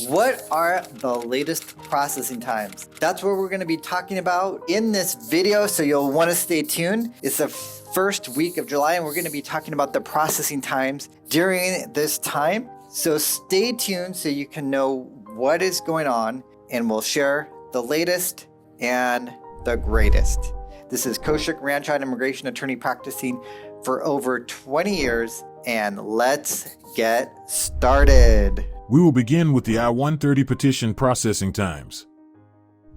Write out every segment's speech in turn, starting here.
What are the latest processing times? That's what we're going to be talking about in this video, so you'll want to stay tuned. It's the first week of July, and we're going to be talking about the processing times during this time. So stay tuned so you can know what is going on, and we'll share the latest and the greatest. This is Koshik Ranchide, immigration attorney practicing for over 20 years, and let's get started. We will begin with the I-130 petition processing times.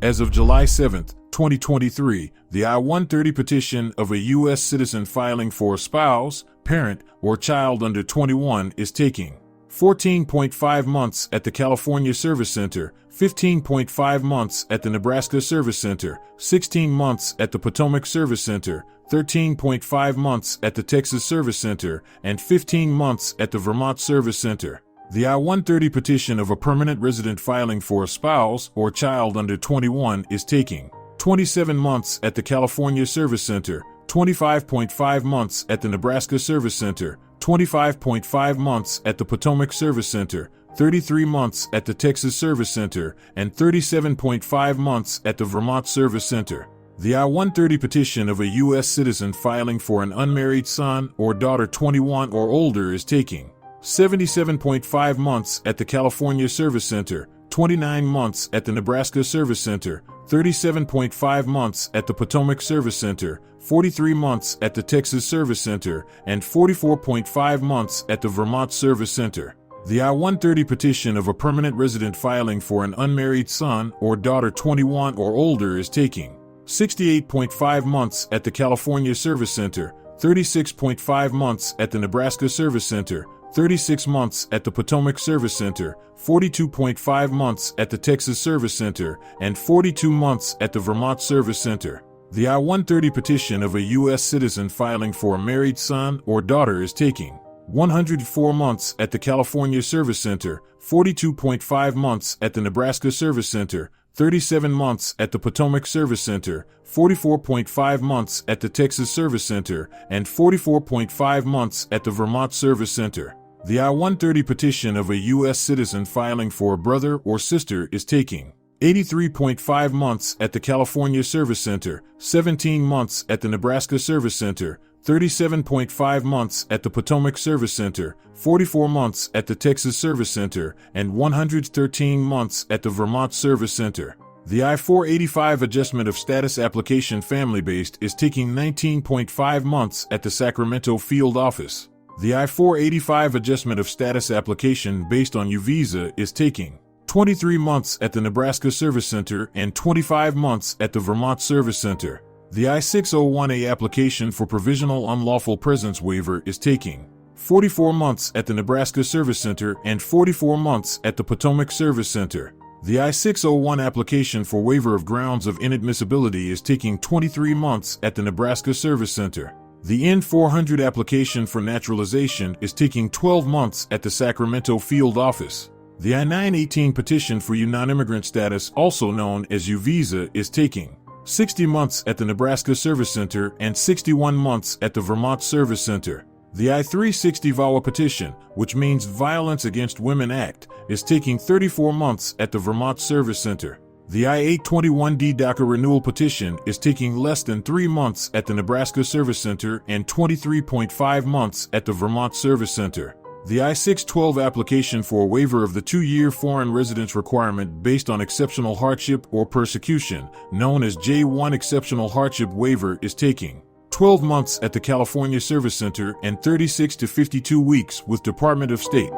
As of July 7, 2023, the I-130 petition of a U.S. citizen filing for a spouse, parent, or child under 21 is taking 14.5 months at the California Service Center, 15.5 months at the Nebraska Service Center, 16 months at the Potomac Service Center, 13.5 months at the Texas Service Center, and 15 months at the Vermont Service Center. The I-130 petition of a permanent resident filing for a spouse or child under 21 is taking 27 months at the California Service Center, 25.5 months at the Nebraska Service Center, 25.5 months at the Potomac Service Center, 33 months at the Texas Service Center, and 37.5 months at the Vermont Service Center. The I-130 petition of a U.S. citizen filing for an unmarried son or daughter 21 or older is taking 77.5 months at the California Service Center, 29 months at the Nebraska Service Center, 37.5 months at the Potomac Service Center, 43 months at the Texas Service Center, and 44.5 months at the Vermont Service Center. The I-130 petition of a permanent resident filing for an unmarried son or daughter 21 or older is taking 68.5 months at the California Service Center, 36.5 months at the Nebraska Service Center, 36 months at the Potomac Service Center, 42.5 months at the Texas Service Center, and 42 months at the Vermont Service Center. The I-130 petition of a U.S. citizen filing for a married son or daughter is taking 104 months at the California Service Center, 42.5 months at the Nebraska Service Center, 37 months at the Potomac Service Center, 44.5 months at the Texas Service Center, and 44.5 months at the Vermont Service Center. The I-130 petition of a U.S. citizen filing for a brother or sister is taking 83.5 months at the California Service Center, 17 months at the Nebraska Service Center, 37.5 months at the Potomac Service Center, 44 months at the Texas Service Center, and 113 months at the Vermont Service Center. The I-485 adjustment of status application family-based is taking 19.5 months at the Sacramento field office. The I-485 adjustment of status application based on U-Visa is taking 23 months at the Nebraska Service Center and 25 months at the Vermont Service Center. The I-601A application for provisional unlawful presence waiver is taking 44 months at the Nebraska Service Center and 44 months at the Potomac Service Center. The I-601 application for waiver of grounds of inadmissibility is taking 23 months at the Nebraska Service Center. The N-400 application for naturalization is taking 12 months at the Sacramento field office. The I-918 petition for non-immigrant status, also known as U-Visa, is taking 60 months at the Nebraska Service Center and 61 months at the Vermont Service Center. The I-360 VAWA petition, which means Violence Against Women Act, is taking 34 months at the Vermont Service Center. The I-821D DACA renewal petition is taking less than 3 months at the Nebraska Service Center and 23.5 months at the Vermont Service Center. The I-612 application for a waiver of the 2-year foreign residence requirement based on exceptional hardship or persecution, known as J-1 exceptional hardship waiver, is taking 12 months at the California Service Center and 36 to 52 weeks with Department of State.